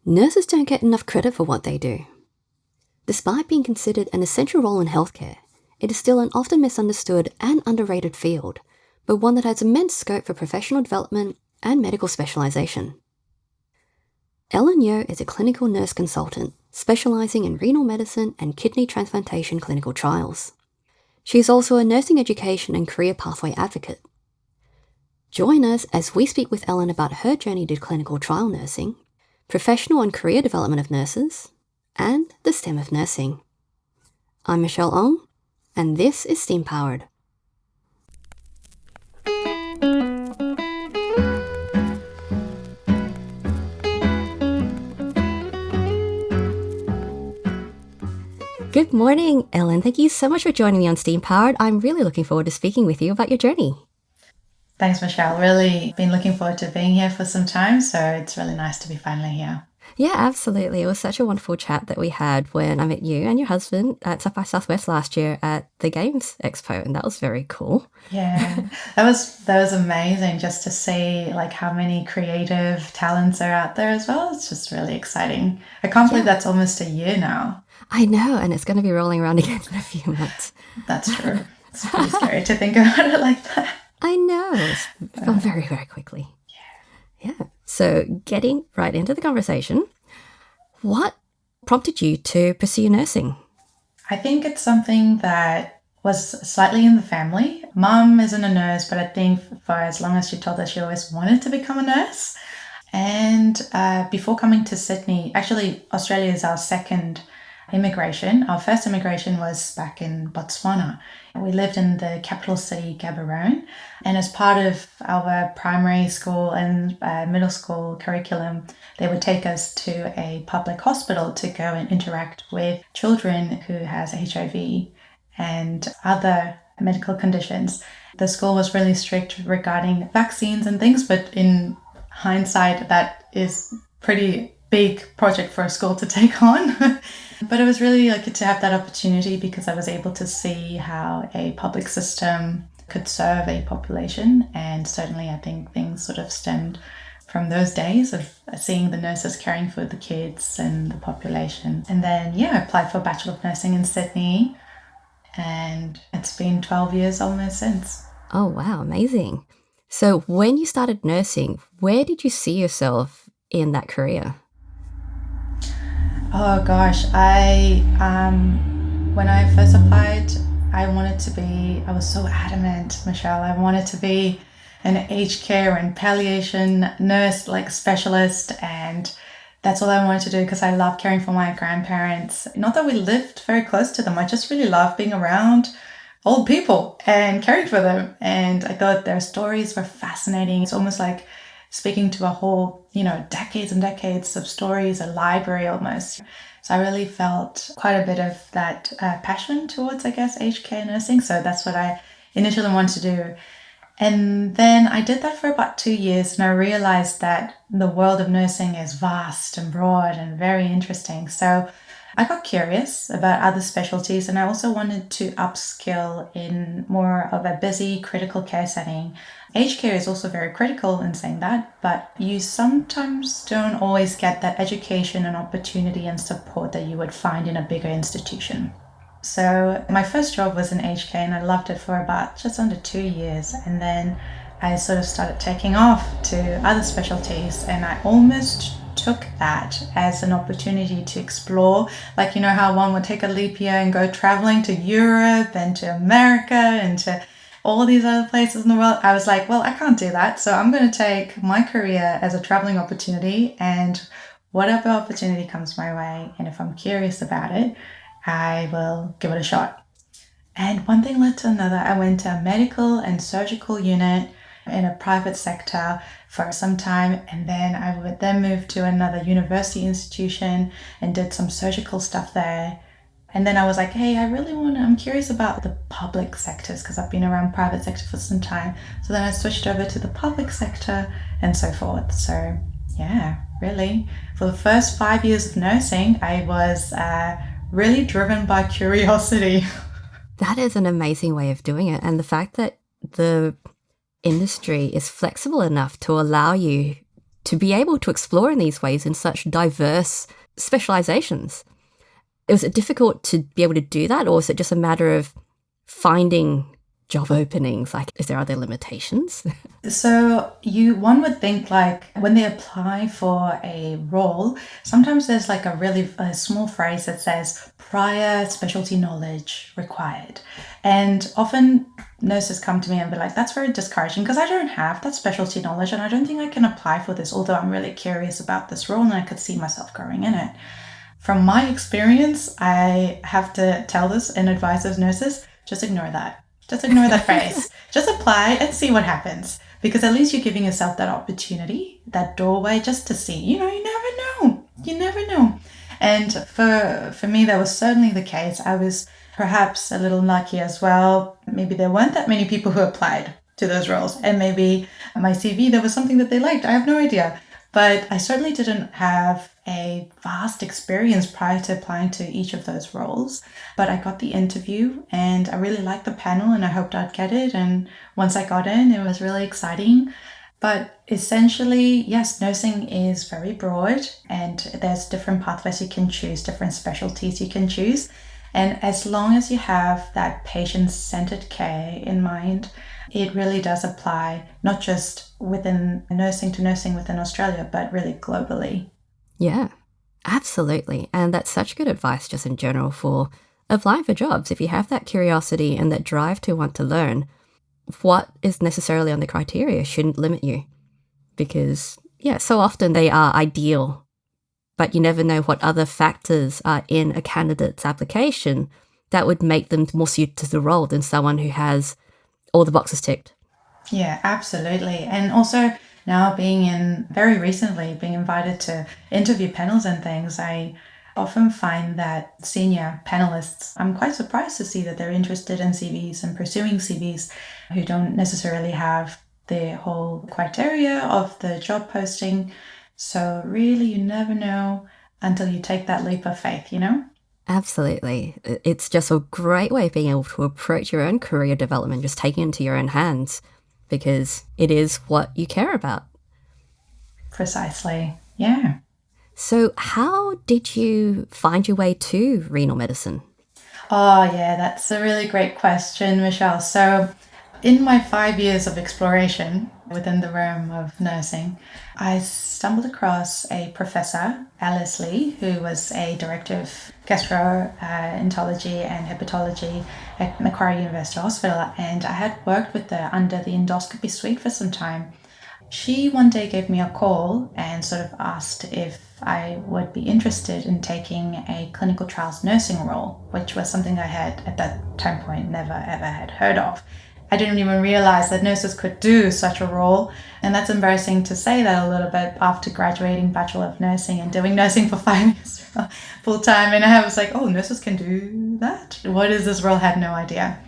Nurses don't get enough credit for what they do. Despite being considered an essential role in healthcare, it is still an often misunderstood and underrated field, but one that has immense scope for professional development and medical specialisation. Ellen Yeo is a clinical nurse consultant specialising in renal medicine and kidney transplantation clinical trials. She is also a nursing education and career pathway advocate. Join us as we speak with Ellen about her journey to clinical trial nursing, professional and career development of nurses, and the STEM of nursing. I'm Michelle Ong, and this is STEM Powered. Good morning, Ellen. Thank you so much for joining me on STEM Powered. I'm really looking forward to speaking with you about your journey. Thanks, Michelle. Really been looking forward to being here for some time, so it's really nice to be finally here. Yeah, absolutely. It was such a wonderful chat that we had when I met you and your husband at South by Southwest last year at the Games Expo, and that was very cool. Yeah, that was amazing just to see like how many creative talents are out there as well. It's just really exciting. I can't believe that's almost a year now. I know, and it's going to be rolling around again in a few months. That's true. It's pretty scary to think about it like that. I know. It's gone very, very quickly. Yeah. So getting right into the conversation, what prompted you to pursue nursing? I think it's something that was slightly in the family. Mum isn't a nurse, but I think for as long as she told us, she always wanted to become a nurse. And before coming to Sydney, actually Australia is our second immigration. Our first immigration was back in Botswana. We lived in the capital city, Gaborone, and as part of our primary school and middle school curriculum, they would take us to a public hospital to go and interact with children who has HIV and other medical conditions. The school was really strict regarding vaccines and things, but in hindsight, that is pretty big project for a school to take on. But it was really good to have that opportunity because I was able to see how a public system could serve a population. And certainly I think things sort of stemmed from those days of seeing the nurses caring for the kids and the population. And then, I applied for a Bachelor of Nursing in Sydney. And it's been 12 years almost since. Oh, wow. Amazing. So when you started nursing, where did you see yourself in that career? Oh gosh, when I first applied, I was so adamant, Michelle, I wanted to be an aged care and palliation nurse, like specialist, and that's all I wanted to do because I love caring for my grandparents. Not that we lived very close to them, I just really love being around old people and caring for them, and I thought their stories were fascinating. It's almost like speaking to a whole, decades and decades of stories, a library almost. So I really felt quite a bit of that passion towards, aged care nursing. So that's what I initially wanted to do. And then I did that for about 2 years, and I realized that the world of nursing is vast and broad and very interesting. So I got curious about other specialties, and I also wanted to upskill in more of a busy critical care setting. Aged care is also very critical in saying that, but you sometimes don't always get that education and opportunity and support that you would find in a bigger institution. So my first job was in aged care, and I loved it for about just under 2 years. And then I sort of started taking off to other specialties, and I almost took that as an opportunity to explore, how one would take a leap year and go traveling to Europe and to America and to all these other places in the world. I was like, well, I can't do that. So I'm going to take my career as a traveling opportunity, and whatever opportunity comes my way, and if I'm curious about it, I will give it a shot. And one thing led to another. I went to a medical and surgical unit in a private sector for some time, and then I would then move to another university institution and did some surgical stuff there. And then I was like, hey, I'm curious about the public sectors because I've been around private sector for some time. So then I switched over to the public sector and so forth. So really, for the first 5 years of nursing, I was really driven by curiosity. That is an amazing way of doing it. And the fact that the industry is flexible enough to allow you to be able to explore in these ways in such diverse specializations. Was it difficult to be able to do that, or is it just a matter of finding job openings? Like, is there other limitations? So one would think, like, when they apply for a role, sometimes there's like a small phrase that says prior specialty knowledge required. And often nurses come to me and be like, that's very discouraging because I don't have that specialty knowledge and I don't think I can apply for this, although I'm really curious about this role and I could see myself growing in it. From my experience, I have to tell this and advise those nurses, just ignore that. Just ignore that phrase. Just apply and see what happens. Because at least you're giving yourself that opportunity, that doorway, just to see. You never know. You never know. And for me, that was certainly the case. I was perhaps a little lucky as well. Maybe there weren't that many people who applied to those roles. And maybe my CV, there was something that they liked. I have no idea. But I certainly didn't have a vast experience prior to applying to each of those roles. But I got the interview and I really liked the panel and I hoped I'd get it. And once I got in, it was really exciting. But essentially, yes, nursing is very broad and there's different pathways you can choose, different specialties you can choose. And as long as you have that patient-centered care in mind, it really does apply, not just within nursing to nursing within Australia, but really globally. Yeah, absolutely. And that's such good advice just in general for applying for jobs. If you have that curiosity and that drive to want to learn, what is necessarily on the criteria shouldn't limit you. Because, yeah, so often they are ideal, but you never know what other factors are in a candidate's application that would make them more suited to the role than someone who has all the boxes ticked. Yeah, absolutely. And also now very recently being invited to interview panels and things, I often find that senior panelists, I'm quite surprised to see that they're interested in CVs and pursuing CVs who don't necessarily have the whole criteria of the job posting. So really, you never know until you take that leap of faith, Absolutely. It's just a great way of being able to approach your own career development, just taking it into your own hands, because it is what you care about. Precisely. Yeah. So how did you find your way to renal medicine? Oh, yeah, that's a really great question, Michelle. So in my 5 years of exploration within the realm of nursing, I stumbled across a professor, Alice Lee, who was a director of gastroenterology and hepatology at Macquarie University Hospital, and I had worked with her under the endoscopy suite for some time. She one day gave me a call and sort of asked if I would be interested in taking a clinical trials nursing role, which was something I had at that time point never ever had heard of. I didn't even realize that nurses could do such a role. And that's embarrassing to say that a little bit after graduating Bachelor of Nursing and doing nursing for 5 years full time. And I was like, oh, nurses can do that? What is this role? I had no idea.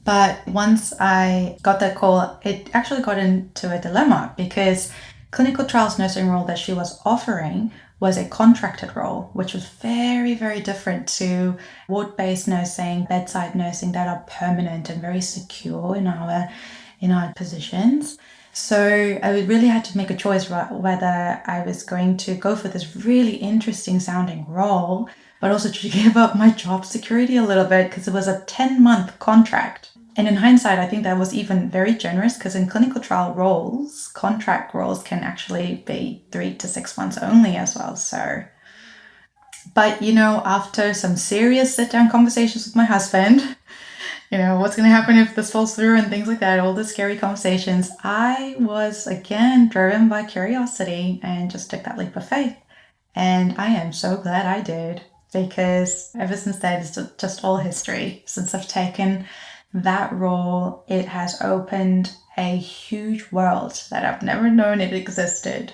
But once I got that call, it actually got into a dilemma because clinical trials nursing role that she was offering was a contracted role, which was very, very different to ward-based nursing, bedside nursing that are permanent and very secure in our positions. So I really had to make a choice whether I was going to go for this really interesting sounding role, but also to give up my job security a little bit because it was a 10-month contract. And in hindsight, I think that was even very generous because in clinical trial roles, contract roles can actually be 3 to 6 months only as well. So, but after some serious sit-down conversations with my husband, what's going to happen if this falls through and things like that, all the scary conversations, I was again driven by curiosity and just took that leap of faith. And I am so glad I did because ever since then, it's just all history. Since I've taken that role, it has opened a huge world that I've never known it existed.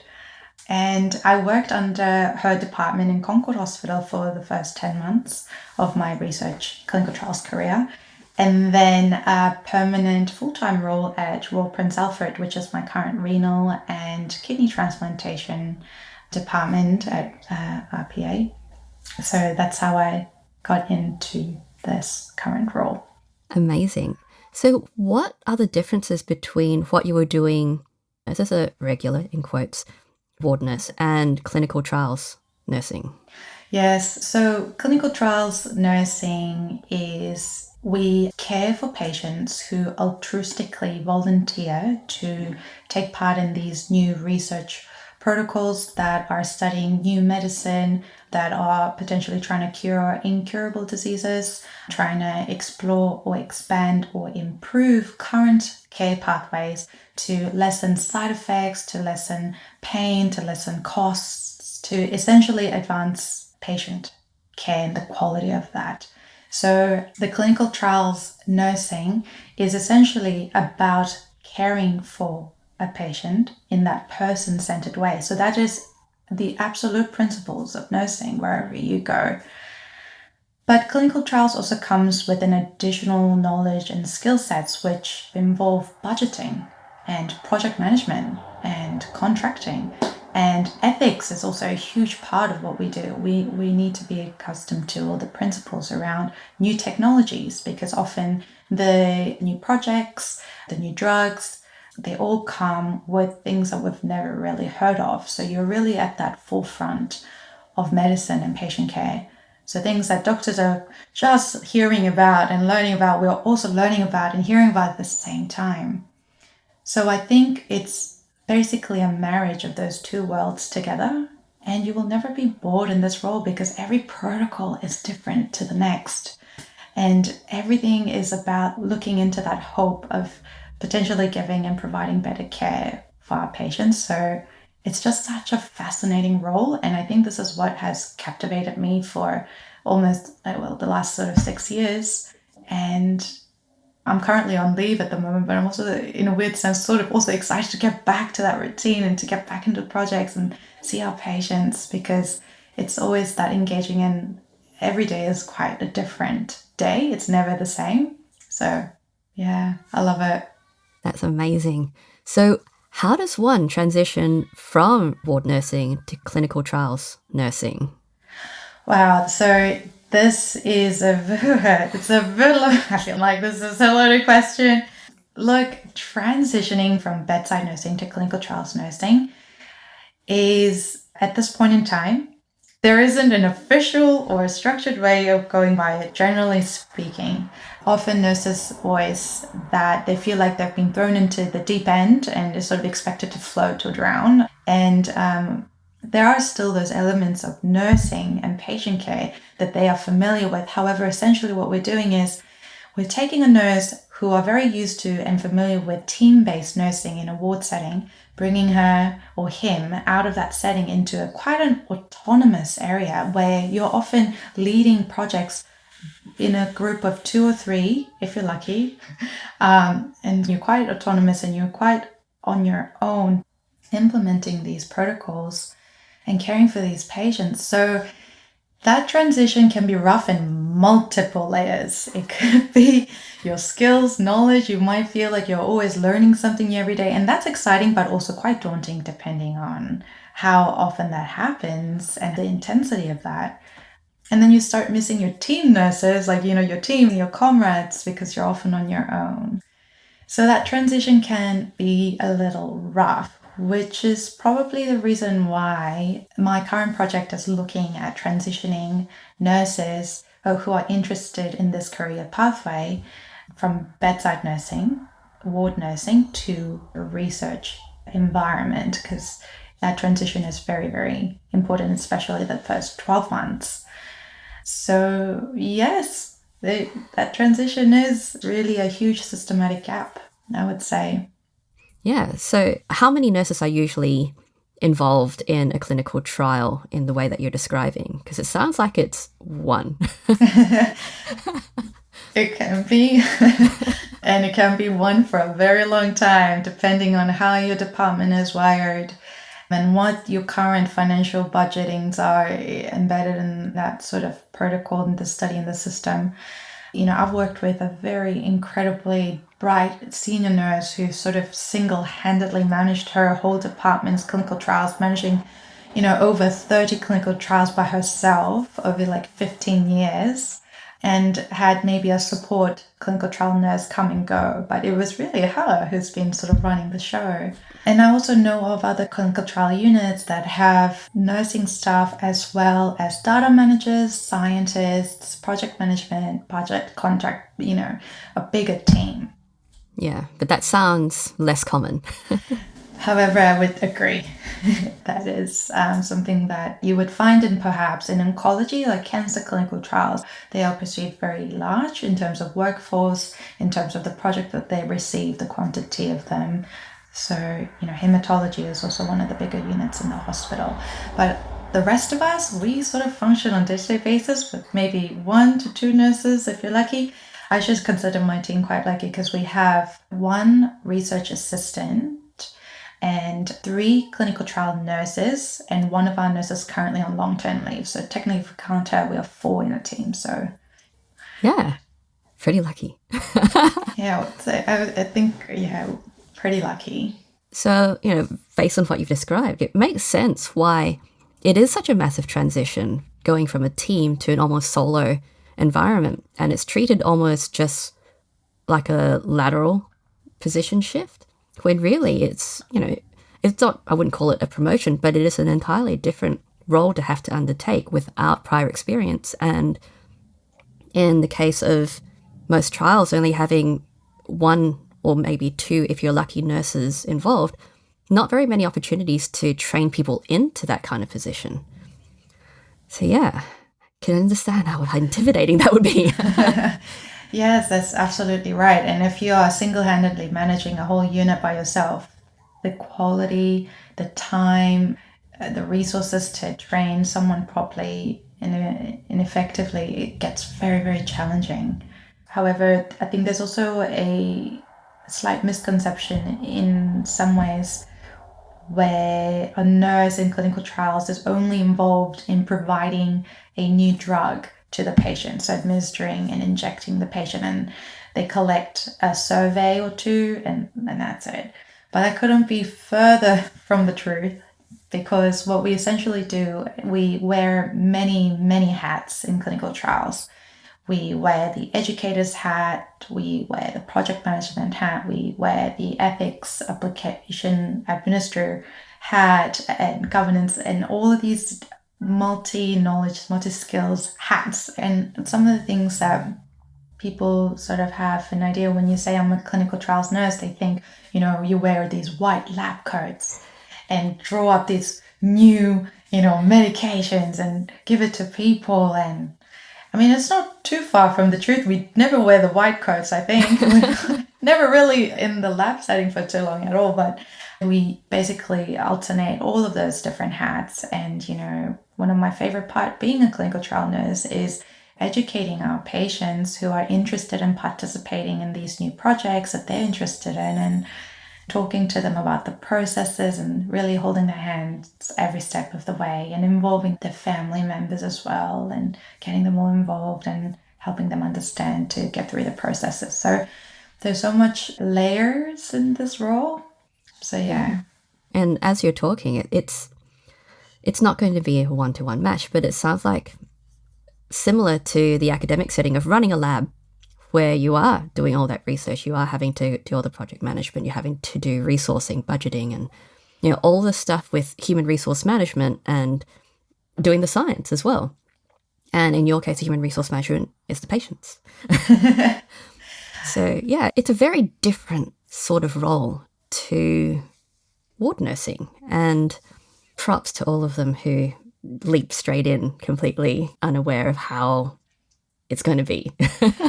And I worked under her department in Concord Hospital for the first 10 months of my research clinical trials career. And then a permanent full-time role at Royal Prince Alfred, which is my current renal and kidney transplantation department at RPA. So that's how I got into this current role. Amazing. So what are the differences between what you were doing as a regular, in quotes, ward nurse and clinical trials nursing? Yes, so clinical trials nursing is we care for patients who altruistically volunteer to take part in these new research protocols that are studying new medicine, that are potentially trying to cure incurable diseases, trying to explore or expand or improve current care pathways to lessen side effects, to lessen pain, to lessen costs, to essentially advance patient care and the quality of that. So the clinical trials nursing is essentially about caring for a patient in that person-centered way. So that is the absolute principles of nursing wherever you go. But clinical trials also comes with an additional knowledge and skill sets which involve budgeting and project management and contracting. And ethics is also a huge part of what we do. We need to be accustomed to all the principles around new technologies, because often the new projects, the new drugs, they all come with things that we've never really heard of. So you're really at that forefront of medicine and patient care. So things that doctors are just hearing about and learning about, we're also learning about and hearing about at the same time. So I think it's basically a marriage of those two worlds together, and you will never be bored in this role because every protocol is different to the next. And everything is about looking into that hope of potentially giving and providing better care for our patients. So it's just such a fascinating role. And I think this is what has captivated me for almost, the last sort of 6 years. And I'm currently on leave at the moment, but I'm also, in a weird sense, sort of also excited to get back to that routine and to get back into projects and see our patients, because it's always that engaging, and every day is quite a different day. It's never the same. So yeah, I love it. That's amazing. So how does one transition from ward nursing to clinical trials nursing? Wow. So this is I feel like this is a loaded question. Look, transitioning from bedside nursing to clinical trials nursing is, at this point in time, there isn't an official or a structured way of going by it, generally speaking. Often nurses voice that they feel like they've been thrown into the deep end and is sort of expected to float or drown. And there are still those elements of nursing and patient care that they are familiar with. However, essentially what we're doing is we're taking a nurse who are very used to and familiar with team-based nursing in a ward setting, bringing her or him out of that setting into quite an autonomous area where you're often leading projects in a group of 2 or 3, if you're lucky, and you're quite autonomous and you're quite on your own implementing these protocols and caring for these patients. So that transition can be rough in multiple layers. It could be your skills, knowledge. You might feel like you're always learning something new every day, and that's exciting, but also quite daunting depending on how often that happens and the intensity of that. And then you start missing your team nurses, like, your team, your comrades, because you're often on your own. So that transition can be a little rough, which is probably the reason why my current project is looking at transitioning nurses who are interested in this career pathway from bedside nursing, ward nursing, to a research environment, because that transition is very, very important, especially the first 12 months. So yes, that transition is really a huge systematic gap, I would say. Yeah. So how many nurses are usually involved in a clinical trial in the way that you're describing? Because it sounds like it's one. It can be. And it can be one for a very long time, depending on how your department is wired and what your current financial budgetings are embedded in that sort of protocol and the study in the system. I've worked with a very incredibly bright senior nurse who sort of single-handedly managed her whole department's clinical trials, managing, over 30 clinical trials by herself over like 15 years. and had maybe a support clinical trial nurse come and go, but it was really her who's been sort of running the show. And I also know of other clinical trial units that have nursing staff as well as data managers, scientists, project management, budget, contract, a bigger team. Yeah, but that sounds less common. However, I would agree that is something that you would find in perhaps in oncology, like cancer clinical trials. They are perceived very large in terms of workforce, in terms of the project that they receive, the quantity of them. So, hematology is also one of the bigger units in the hospital. But the rest of us, we sort of function on a day-to-day basis with maybe 1 to 2 nurses if you're lucky. I should consider my team quite lucky because we have 1 research assistant and 3 clinical trial nurses, and 1 of our nurses currently on long-term leave. So technically, if we count her, we have 4 in a team. So yeah, pretty lucky. yeah, so I think, pretty lucky. So, based on what you've described, it makes sense why it is such a massive transition going from a team to an almost solo environment. And it's treated almost just like a lateral position shift, when really it's not, I wouldn't call it a promotion, but it is an entirely different role to have to undertake without prior experience. And in the case of most trials, only having 1 or maybe 2, if you're lucky, nurses involved, not very many opportunities to train people into that kind of position. So yeah, can understand how intimidating that would be. Yes, that's absolutely right. And if you are single-handedly managing a whole unit by yourself, the quality, the time, the resources to train someone properly and effectively, it gets very, very challenging. However, I think there's also a slight misconception in some ways where a nurse in clinical trials is only involved in providing a new drug to the patient, so administering and injecting the patient, and they collect a survey or 2 and that's it. But that couldn't be further from the truth, because what we essentially do, we wear many, many hats in clinical trials. We wear the educator's hat, we wear the project management hat, we wear the ethics application administrator hat, and governance, and all of these multi-knowledge, multi-skills hats. And some of the things that people sort of have an idea when you say I'm a clinical trials nurse, they think, you wear these white lab coats and draw up these new, medications and give it to people. And I mean, it's not too far from the truth. We never wear the white coats, I think. We're never really in the lab setting for too long at all, but we basically alternate all of those different hats. And, one of my favorite part being a clinical trial nurse is educating our patients who are interested in participating in these new projects that they're interested in, and talking to them about the processes and really holding their hands every step of the way, and involving their family members as well, and getting them all involved and helping them understand to get through the processes. So there's so much layers in this role. So yeah. And as you're talking, it's not going to be a 1-to-1 match, but it sounds like similar to the academic setting of running a lab, where you are doing all that research, you are having to do all the project management, you're having to do resourcing, budgeting, and all the stuff with human resource management, and doing the science as well. And in your case, human resource management is the patients. So yeah, it's a very different sort of role to ward nursing, and props to all of them who leap straight in completely unaware of how it's going to be.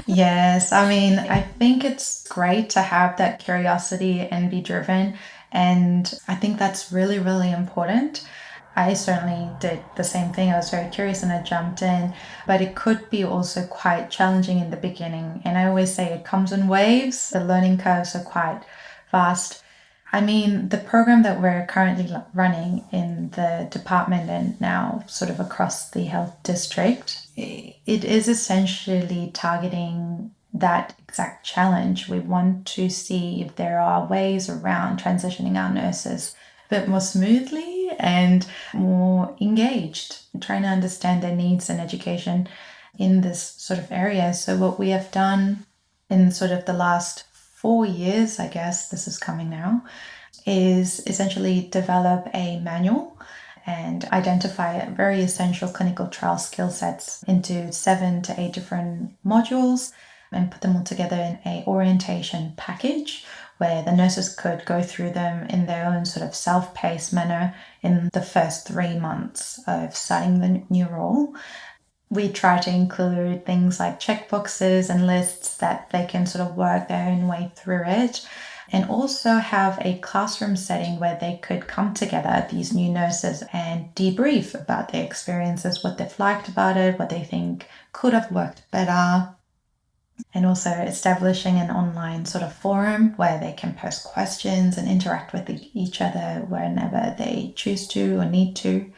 Yes, I mean, I think it's great to have that curiosity and be driven. And I think that's really, really important. I certainly did the same thing. I was very curious and I jumped in, but it could be also quite challenging in the beginning. And I always say it comes in waves. The learning curves are quite fast. I mean, the program that we're currently running in the department and now sort of across the health district, it is essentially targeting that exact challenge. We want to see if there are ways around transitioning our nurses a bit more smoothly and more engaged, trying to understand their needs and education. in this sort of area. So what we have done in sort of the last 4 years, I guess this is coming now, is essentially develop a manual and identify very essential clinical trial skill sets into 7 to 8 different modules and put them all together in a orientation package where the nurses could go through them in their own sort of self-paced manner in the first 3 months of starting the new role. We try to include things like checkboxes and lists that they can sort of work their own way through it, and also have a classroom setting where they could come together, these new nurses, and debrief about their experiences, what they've liked about it, what they think could have worked better. And also establishing an online sort of forum where they can post questions and interact with each other whenever they choose to or need to.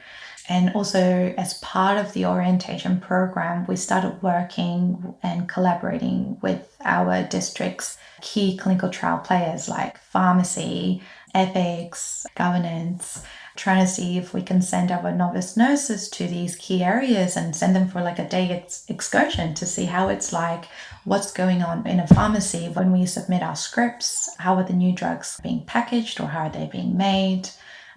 And also, as part of the orientation program, we started working and collaborating with our district's key clinical trial players like pharmacy, ethics, governance, trying to see if we can send our novice nurses to these key areas and send them for like a day excursion to see how it's like, what's going on in a pharmacy when we submit our scripts, how are the new drugs being packaged or how are they being made,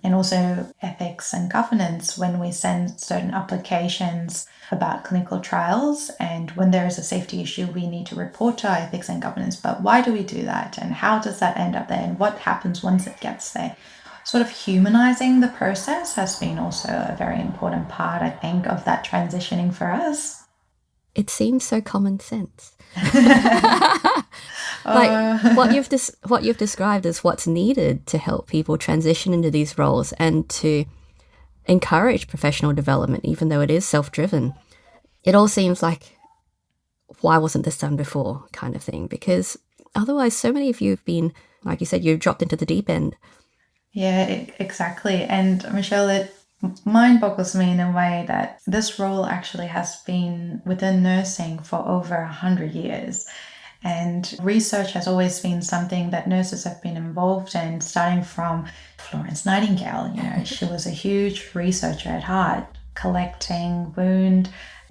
and also ethics and governance when we send certain applications about clinical trials, and when there is a safety issue we need to report to our ethics and governance. But why do we do that, and how does that end up there, and what happens once it gets there? Sort of humanizing the process has been also a very important part, I think, of that transitioning for us. It seems so common sense. Like what you've described as what's needed to help people transition into these roles and to encourage professional development, even though it is self-driven. It all seems like, why wasn't this done before, kind of thing? Because otherwise, so many of you have been, like you said, you've dropped into the deep end. Yeah, exactly. And Michelle, it mind boggles me in a way that this role actually has been within nursing for over 100 years. And research has always been something that nurses have been involved in, starting from Florence Nightingale. You know, she was a huge researcher at heart, collecting wound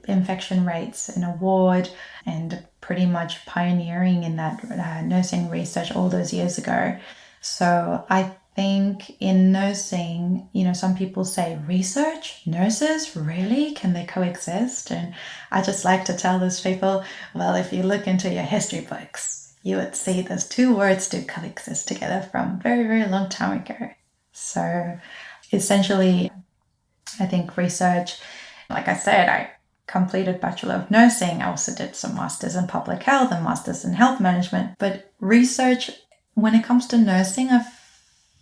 infection rates in a ward and pretty much pioneering in that nursing research all those years ago. So I think in nursing, you know, some people say research, nurses, really? Can they coexist? And I just like to tell those people, well, if you look into your history books, you would see those two words do coexist together from a very, very long time ago. So essentially, I think research, like I said, I completed Bachelor of Nursing. I also did some Masters in Public Health and Masters in Health Management. But research, when it comes to nursing, I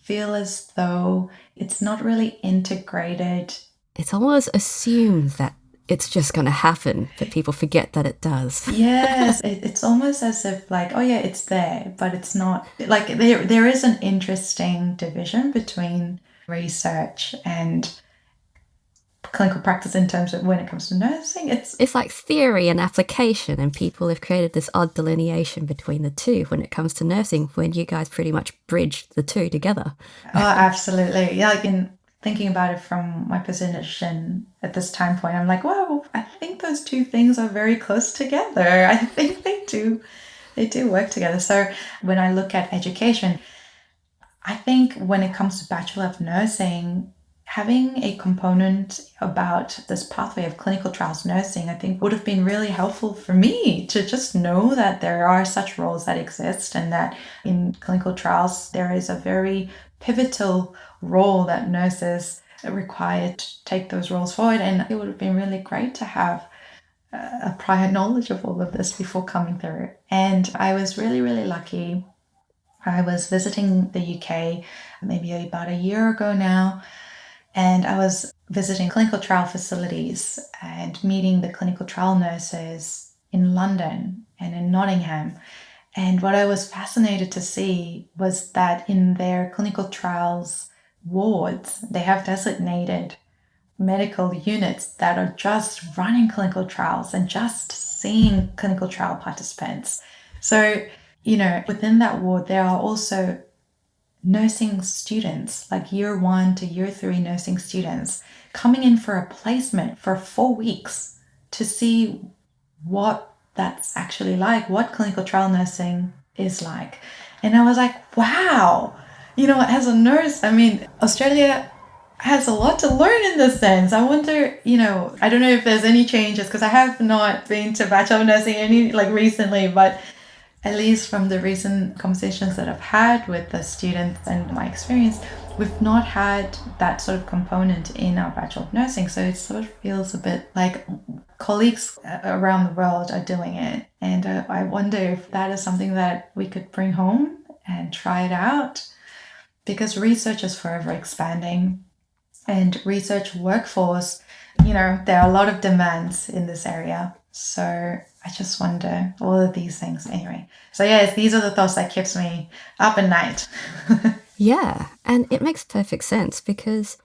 feel as though it's not really integrated. It's almost assumed that it's just going to happen, but people forget that it does. Yes, it's almost as if like, oh yeah, it's there, but it's not. Like there is an interesting division between research and clinical practice in terms of when it comes to nursing. It's like theory and application, and people have created this odd delineation between the two when it comes to nursing, when you guys pretty much bridge the two together. Oh, absolutely. Yeah, like in thinking about it from my position at this time point, I'm like, wow, I think those two things are very close together. I think they do work together. So when I look at education, I think when it comes to Bachelor of Nursing, having a component about this pathway of clinical trials nursing, I think would have been really helpful for me to just know that there are such roles that exist, and that in clinical trials there is a very pivotal role that nurses are required to take those roles forward. And it would have been really great to have a prior knowledge of all of this before coming through. And I was really, really lucky. I was visiting the UK maybe about a year ago now, and I was visiting clinical trial facilities and meeting the clinical trial nurses in London and in Nottingham. And what I was fascinated to see was that in their clinical trials wards, they have designated medical units that are just running clinical trials and just seeing clinical trial participants. So, you know, within that ward, there are also nursing students, like year 1 to year 3 nursing students, coming in for a placement for 4 weeks to see what that's actually like, what clinical trial nursing is like. And I was like, wow, as a nurse, Australia has a lot to learn in this sense. I wonder, I don't know if there's any changes, because I have not been to Bachelor of Nursing recently, but at least from the recent conversations that I've had with the students and my experience, we've not had that sort of component in our Bachelor of Nursing. So it sort of feels a bit like colleagues around the world are doing it. And I wonder if that is something that we could bring home and try it out, because research is forever expanding. And research workforce, there are a lot of demands in this area. So I just wonder all of these things anyway. So yes, these are the thoughts that keeps me up at night. Yeah, and it makes perfect sense, because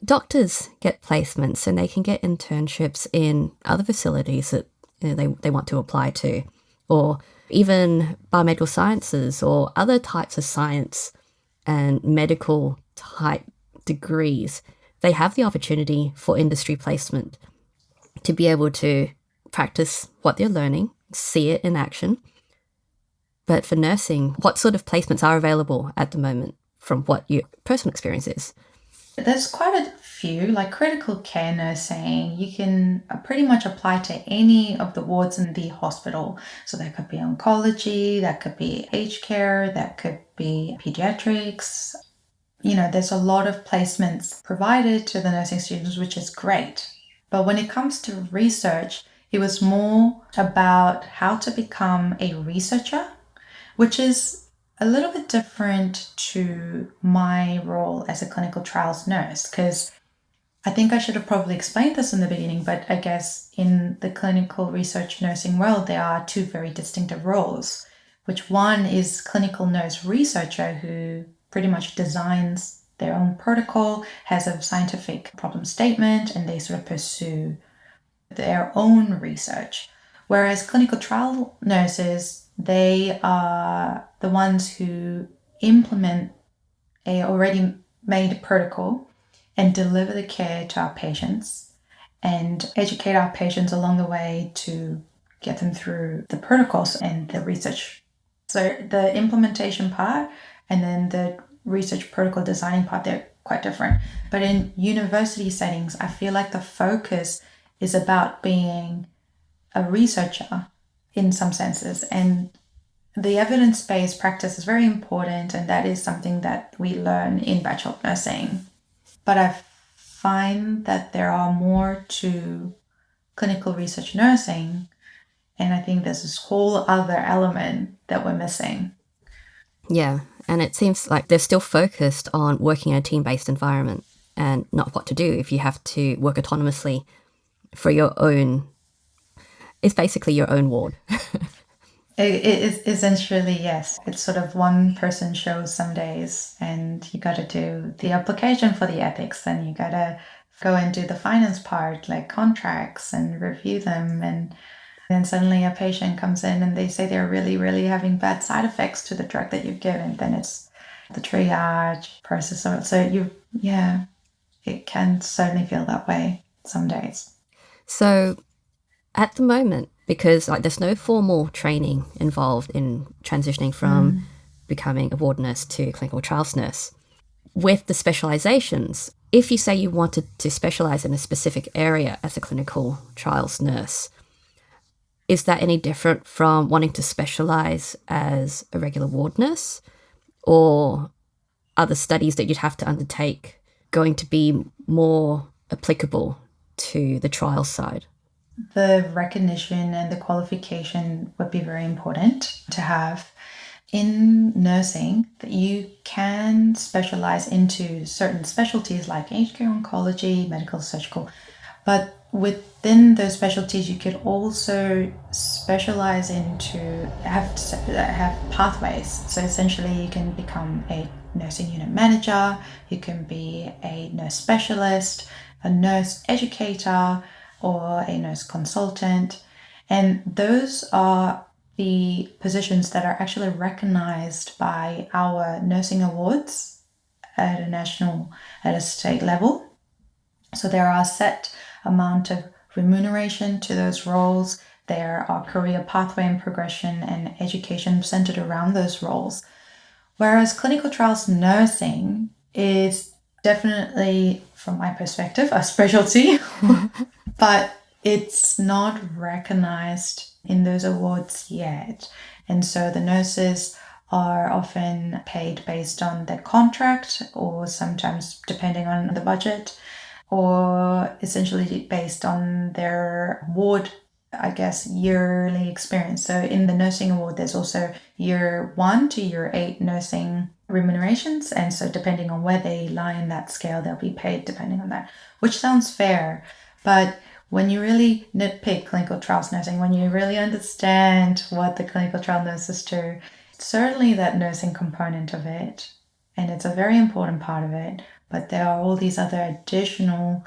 doctors get placements and they can get internships in other facilities that they want to apply to, or even biomedical sciences or other types of science and medical type degrees. They have the opportunity for industry placement to be able to practice what they're learning, see it in action. But for nursing, what sort of placements are available at the moment from what your personal experience is? There's quite a few, like critical care nursing. You can pretty much apply to any of the wards in the hospital. So that could be oncology, that could be aged care, that could be pediatrics. There's a lot of placements provided to the nursing students, which is great. But when it comes to research, it was more about how to become a researcher, which is a little bit different to my role as a clinical trials nurse, because I think I should have probably explained this in the beginning, but I guess in the clinical research nursing world, there are two very distinctive roles, which one is clinical nurse researcher, who pretty much designs their own protocol, has a scientific problem statement, and they sort of pursue their own research. Whereas clinical trial nurses, they are the ones who implement a already made protocol and deliver the care to our patients and educate our patients along the way to get them through the protocols and the research. So the implementation part and then the research protocol designing part, they're quite different. But in university settings, I feel like the focus is about being a researcher in some senses. And the evidence-based practice is very important, and that is something that we learn in Bachelor of Nursing. But I find that there are more to clinical research nursing, and I think there's this whole other element that we're missing. Yeah, and it seems like they're still focused on working in a team-based environment and not what to do if you have to work autonomously for your own. It's basically your own ward. It is essentially, yes. It's sort of one person shows some days, and you got to do the application for the ethics, and you got to go and do the finance part, like contracts, and review them. And then suddenly a patient comes in and they say they're really, really having bad side effects to the drug that you've given. Then it's the triage process. So it can certainly feel that way some days. So at the moment, because there's no formal training involved in transitioning from becoming a ward nurse to clinical trials nurse, with the specializations, if you say you wanted to specialize in a specific area as a clinical trials nurse, is that any different from wanting to specialize as a regular ward nurse? Or are the studies that you'd have to undertake going to be more applicable to the trial side? The recognition and the qualification would be very important to have. In nursing, that you can specialize into certain specialties like aged care, oncology, medical, surgical, but within those specialties, you could also specialize into have pathways. So essentially, you can become a nursing unit manager, you can be a nurse specialist, a nurse educator, or a nurse consultant. And those are the positions that are actually recognized by our nursing awards at a state level. So there are a set amount of remuneration to those roles. there are career pathway and progression and education centered around those roles. Whereas clinical trials nursing is definitely, from my perspective, a specialty, but it's not recognized in those awards yet. And so the nurses are often paid based on their contract, or sometimes depending on the budget, or essentially based on their ward, I guess, yearly experience. So in the nursing award, there's also year 1 to year 8 nursing remunerations. And so depending on where they lie in that scale, they'll be paid depending on that, which sounds fair. But when you really nitpick clinical trials nursing, when you really understand what the clinical trial nurses do, certainly that nursing component of it, and it's a very important part of it, but there are all these other additional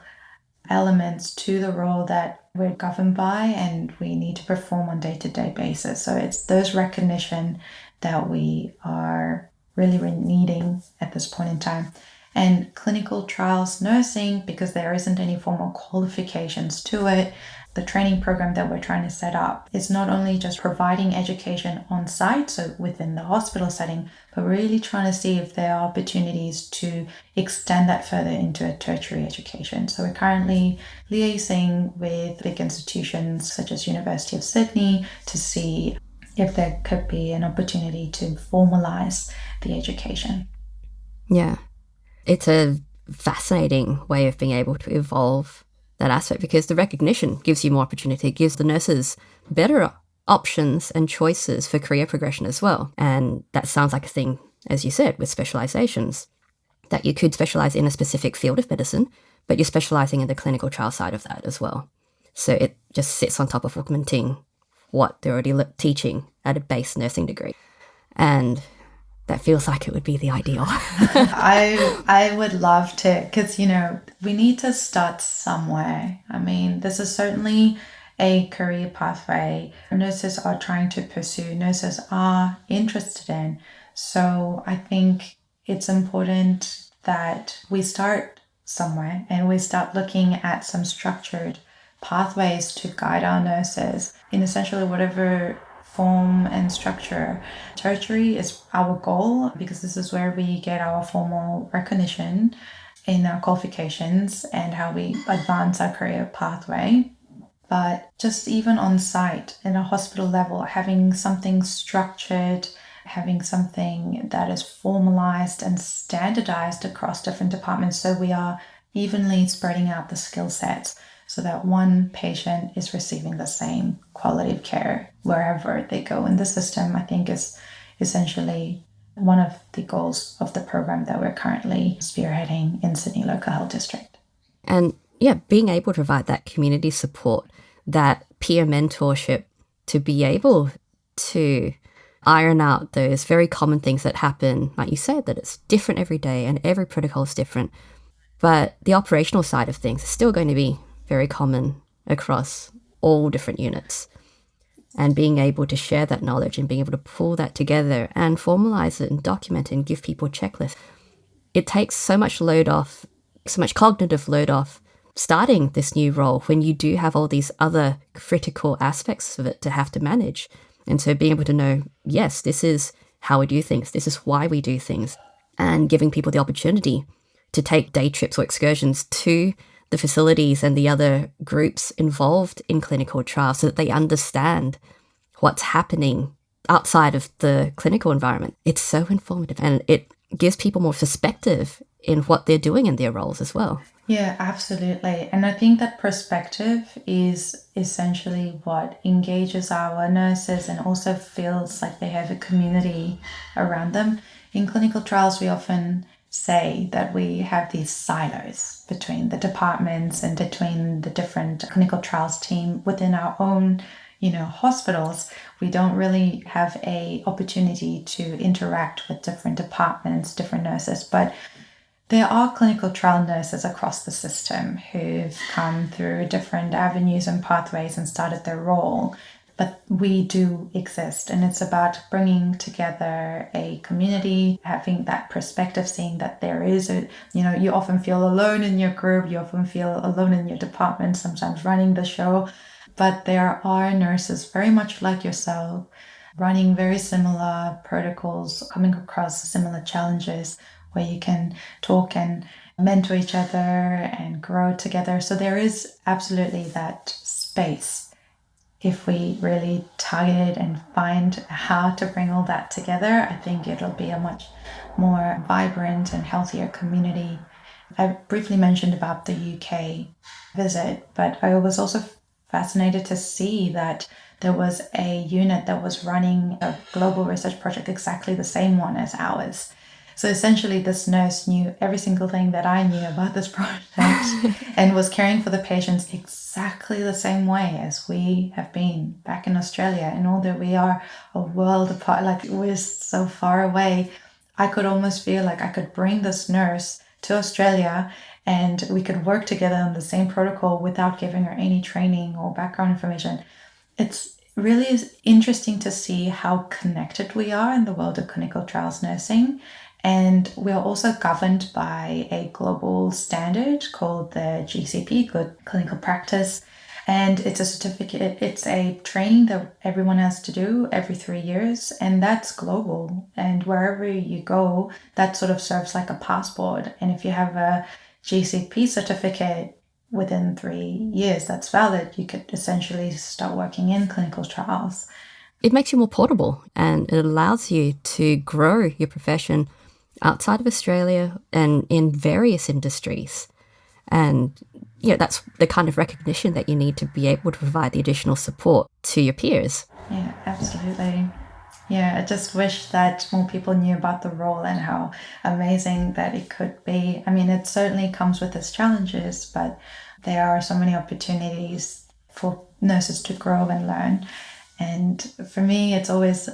elements to the role that we're governed by and we need to perform on a day-to-day basis. So it's those recognition that we are really needing at this point in time. And clinical trials nursing, because there isn't any formal qualifications to it, the training program that we're trying to set up is not only just providing education on site, so within the hospital setting, but really trying to see if there are opportunities to extend that further into a tertiary education. So we're currently liaising with big institutions such as University of Sydney to see if there could be an opportunity to formalize the education. Yeah. It's a fascinating way of being able to evolve that aspect, because the recognition gives you more opportunity. It gives the nurses better options and choices for career progression as well. And that sounds like a thing, as you said, with specializations, that you could specialize in a specific field of medicine, but you're specializing in the clinical trial side of that as well. So it just sits on top of augmenting what they're already teaching at a base nursing degree. And that feels like it would be the ideal. I would love to, because, we need to start somewhere. I mean, this is certainly a career pathway nurses are trying to pursue, nurses are interested in. So I think it's important that we start somewhere and we start looking at some structured pathways to guide our nurses in essentially whatever form and structure. Tertiary is our goal because this is where we get our formal recognition in our qualifications and how we advance our career pathway. But just even on site in a hospital level, having something structured, having something that is formalized and standardized across different departments, so we are evenly spreading out the skill sets so that one patient is receiving the same quality of care wherever they go in the system, I think is essentially one of the goals of the program that we're currently spearheading in Sydney Local Health District. And yeah, being able to provide that community support, that peer mentorship, to be able to iron out those very common things that happen, like you said, that it's different every day and every protocol is different. But the operational side of things is still going to be very common across all different units. And being able to share that knowledge and being able to pull that together and formalize it and document it and give people checklists, it takes so much load off, so much cognitive load off starting this new role when you do have all these other critical aspects of it to have to manage. And so being able to know, yes, this is how we do things, this is why we do things, and giving people the opportunity to take day trips or excursions to the facilities and the other groups involved in clinical trials so that they understand what's happening outside of the clinical environment. It's so informative and it gives people more perspective in what they're doing in their roles as well. Yeah, absolutely. And I think that perspective is essentially what engages our nurses and also feels like they have a community around them. In clinical trials, we often say that we have these silos between the departments and between the different clinical trials team within our own, hospitals. We don't really have a opportunity to interact with different departments, different nurses, but there are clinical trial nurses across the system who've come through different avenues and pathways and started their role. But we do exist, and it's about bringing together a community, having that perspective, seeing that there is you often feel alone in your group, you often feel alone in your department, sometimes running the show. But there are nurses very much like yourself, running very similar protocols, coming across similar challenges where you can talk and mentor each other and grow together. So there is absolutely that space if we really target it and find how to bring all that together. I think it'll be a much more vibrant and healthier community. I briefly mentioned about the UK visit, but I was also fascinated to see that there was a unit that was running a global research project, exactly the same one as ours. So essentially this nurse knew every single thing that I knew about this project and was caring for the patients exactly the same way as we have been back in Australia. And although we are a world apart, like we're so far away, I could almost feel like I could bring this nurse to Australia and we could work together on the same protocol without giving her any training or background information. It's really interesting to see how connected we are in the world of clinical trials nursing. And we're also governed by a global standard called the GCP, Good Clinical Practice. And it's a certificate, it's a training that everyone has to do every 3 years, and that's global. And wherever you go, that sort of serves like a passport. And if you have a GCP certificate within 3 years that's valid, you could essentially start working in clinical trials. It makes you more portable and it allows you to grow your profession outside of Australia and in various industries. And that's the kind of recognition that you need to be able to provide the additional support to your peers. Yeah, absolutely. Yeah, I just wish that more people knew about the role and how amazing that it could be. I mean, it certainly comes with its challenges, but there are so many opportunities for nurses to grow and learn. And for me, it's always,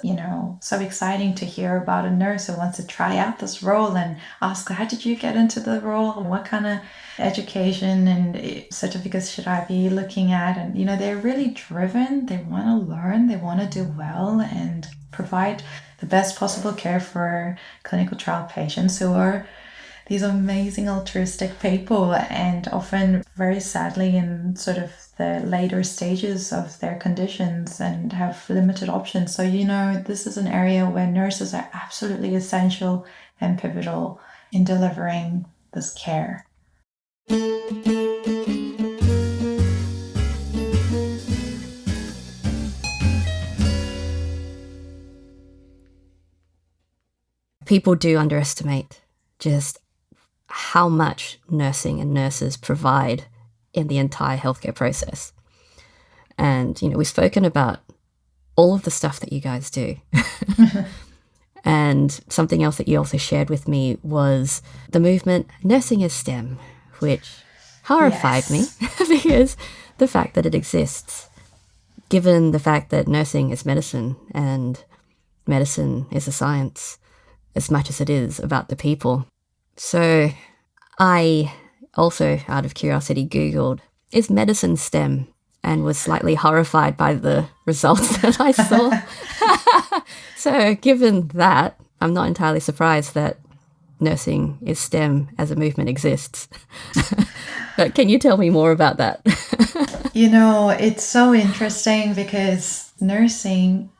so exciting to hear about a nurse who wants to try out this role and ask, how did you get into the role? What kind of education and certificates should I be looking at? And, they're really driven. They want to learn. They want to do well and provide the best possible care for clinical trial patients who are these amazing altruistic people and often very sadly in sort of the later stages of their conditions and have limited options. So, this is an area where nurses are absolutely essential and pivotal in delivering this care. People do underestimate just how much nursing and nurses provide in the entire healthcare process. And, we've spoken about all of the stuff that you guys do. And something else that you also shared with me was the movement Nursing is STEM, which horrified me because the fact that it exists, given the fact that nursing is medicine and medicine is a science as much as it is about the people. So I also, out of curiosity, Googled, is medicine STEM? And was slightly horrified by the results that I saw. So given that, I'm not entirely surprised that nursing is STEM as a movement exists. But can you tell me more about that? It's so interesting because nursing,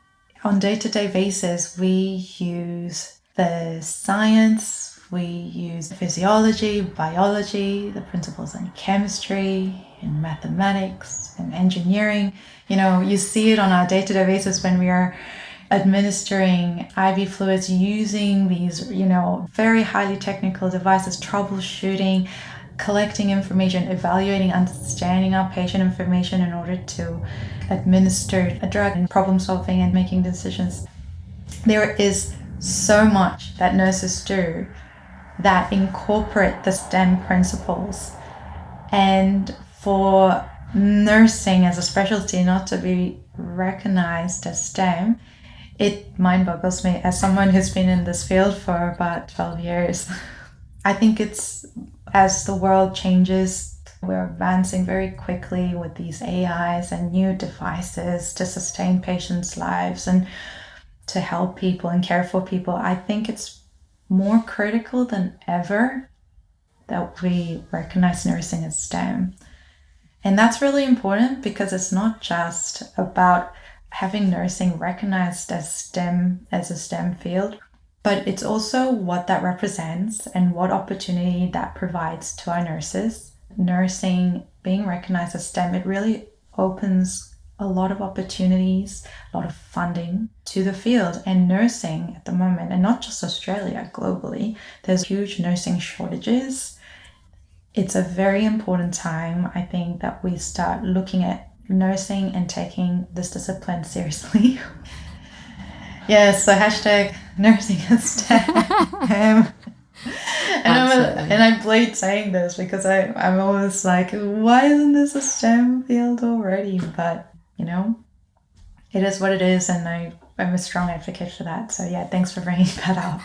on day-to-day basis, we use the science, we use physiology, biology, the principles in chemistry, in mathematics, and engineering. You see it on our day-to-day basis when we are administering IV fluids using these, very highly technical devices, troubleshooting, collecting information, evaluating, understanding our patient information in order to administer a drug, and problem solving and making decisions. There is so much that nurses do that incorporate the STEM principles. And for nursing as a specialty not to be recognized as STEM, it mind boggles me as someone who's been in this field for about 12 years. I think it's, as the world changes, we're advancing very quickly with these AIs and new devices to sustain patients' lives and to help people and care for people. I think it's more critical than ever that we recognize nursing as STEM. And that's really important because it's not just about having nursing recognized as STEM, as a STEM field, but it's also what that represents and what opportunity that provides to our nurses. Nursing being recognized as STEM, it really opens a lot of opportunities, a lot of funding to the field. And nursing at the moment, and not just Australia, globally, there's huge nursing shortages. It's a very important time, I think, that we start looking at nursing and taking this discipline seriously. Yeah, so hashtag nursing as STEM. And I bleed saying this because I'm always like, why isn't this a STEM field already? But, it is what it is, and I'm a strong advocate for that. So yeah, thanks for bringing that up.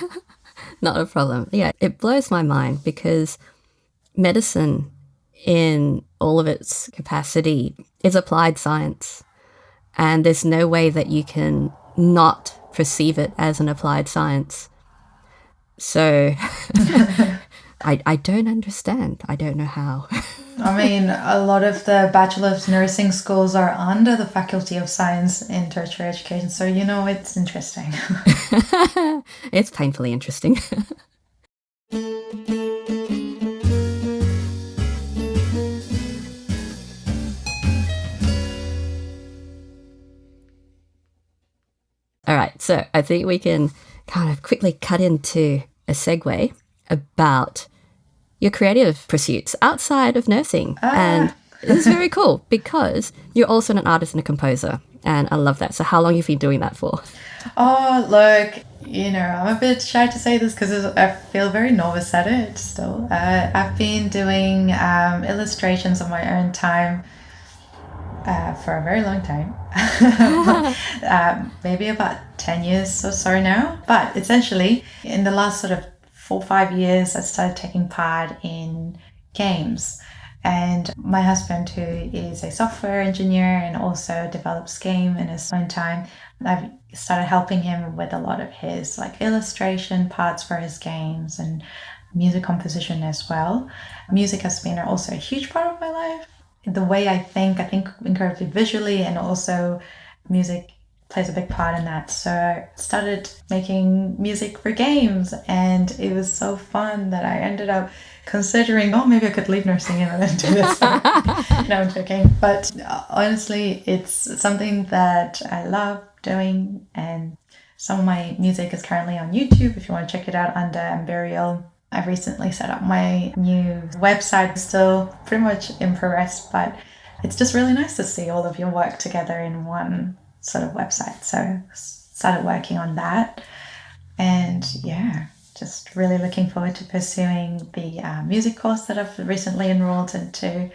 Not a problem. Yeah, it blows my mind because medicine in all of its capacity is applied science, and there's no way that you can not perceive it as an applied science. So I don't understand. I don't know how. I mean, a lot of the Bachelor of Nursing schools are under the Faculty of Science in tertiary education. So, it's interesting. It's painfully interesting. All right, so I think we can kind of quickly cut into a segue about your creative pursuits outside of nursing. And this is very cool because you're also an artist and a composer, and I love that. So how long have you been doing that for? Oh, look, I'm a bit shy to say this because I feel very novice at it still. I've been doing illustrations on my own time for a very long time. Maybe about 10 years or so now. But essentially, in the last sort of 4 or 5 years, I started taking part in games. And my husband, who is a software engineer and also develops game in his own time, I've started helping him with a lot of his illustration parts for his games and music composition as well. Music has been also a huge part of my life. The way I think incredibly visually, and also music plays a big part in that. So I started making music for games, and it was so fun that I ended up considering, maybe I could leave nursing and then do this. No, I'm joking. But honestly, it's something that I love doing, and some of my music is currently on YouTube if you want to check it out under Amberial. I've recently set up my new website, still pretty much in progress, but it's just really nice to see all of your work together in one sort of website. So started working on that, and yeah, just really looking forward to pursuing the music course that I've recently enrolled into,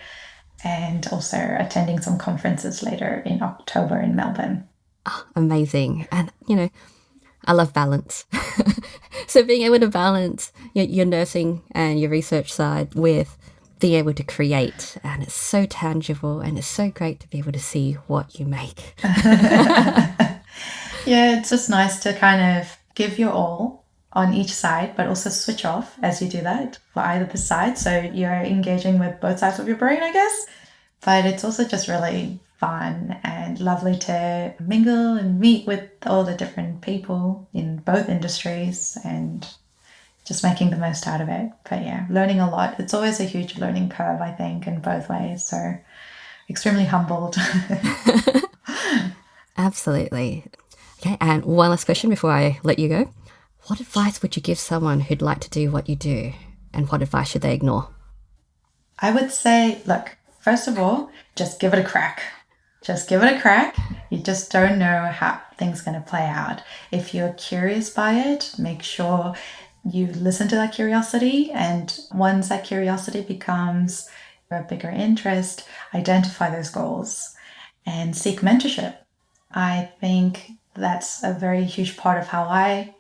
and also attending some conferences later in October in Melbourne. Oh, amazing. And, I love balance. So being able to balance your nursing and your research side with being able to create, and it's so tangible, and it's so great to be able to see what you make. Yeah, it's just nice to kind of give your all on each side, but also switch off as you do that for either the side. So you're engaging with both sides of your brain, I guess. But it's also just really fun and lovely to mingle and meet with all the different people in both industries and just making the most out of it. But yeah, learning a lot. It's always a huge learning curve, I think, in both ways. So extremely humbled. Absolutely. Okay, and one last question before I let you go. What advice would you give someone who'd like to do what you do, and what advice should they ignore? I would say, look, first of all, just give it a crack. Just give it a crack. You just don't know how things are going to play out. If you're curious by it, make sure you listen to that curiosity. And once that curiosity becomes a bigger interest, identify those goals and seek mentorship. I think that's a very huge part of how I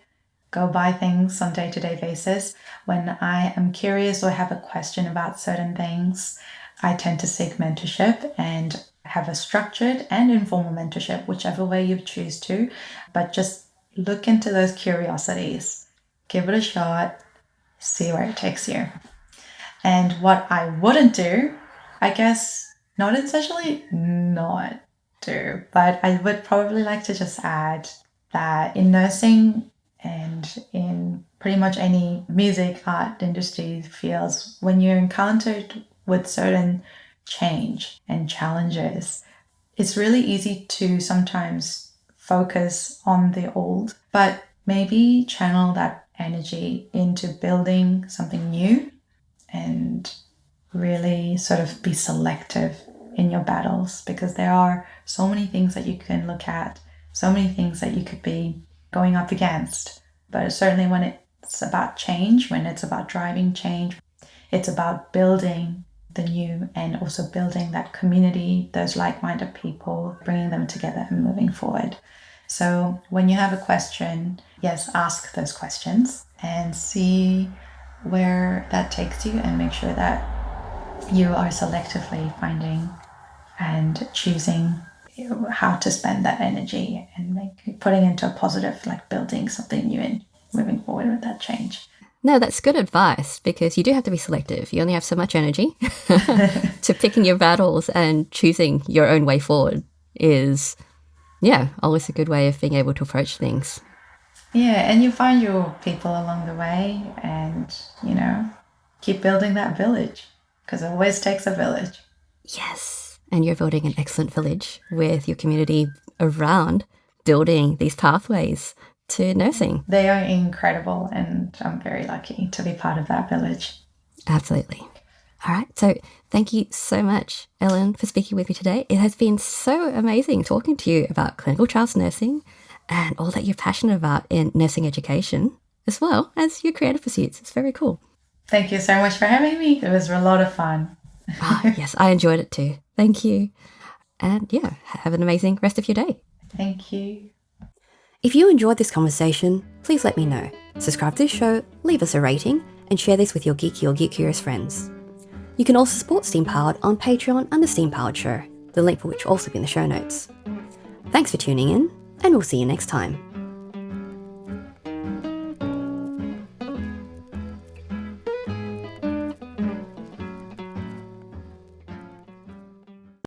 go by things on a day-to-day basis. When I am curious or have a question about certain things, I tend to seek mentorship and have a structured and informal mentorship, whichever way you choose to, but just look into those curiosities, give it a shot, see where it takes you. And what I wouldn't do, I guess Not essentially not do, but I would probably like to just add that in nursing and in pretty much any music, art, industry fields, when you're encountered with certain change and challenges, it's really easy to sometimes focus on the old, but maybe channel that energy into building something new and really sort of be selective in your battles, because there are so many things that you can look at, so many things that you could be going up against. But certainly when it's about change, when it's about driving change, it's about building the new and also building that community, those like-minded people, bringing them together and moving forward. So when you have a question, yes, ask those questions and see where that takes you, and make sure that you are selectively finding and choosing how to spend that energy and putting into a positive, like building something new and moving forward with that change. No, that's good advice, because you do have to be selective. You only have so much energy. So picking your battles and choosing your own way forward is, always a good way of being able to approach things. Yeah, and you find your people along the way and, keep building that village, because it always takes a village. Yes, and you're building an excellent village with your community around building these pathways to nursing. They are incredible, and I'm very lucky to be part of that village. Absolutely. All right, so thank you so much, Ellen, for speaking with me today. It has been so amazing talking to you about clinical trials nursing and all that you're passionate about in nursing education, as well as your creative pursuits. It's very cool. Thank you so much for having me. It was a lot of fun. Yes, I enjoyed it too. Thank you. And have an amazing rest of your day. Thank you. If you enjoyed this conversation, please let me know. Subscribe to this show, leave us a rating, and share this with your geeky or geek curious friends. You can also support Steam Powered on Patreon under Steam Powered Show, the link for which will also be in the show notes. Thanks for tuning in, and we'll see you next time.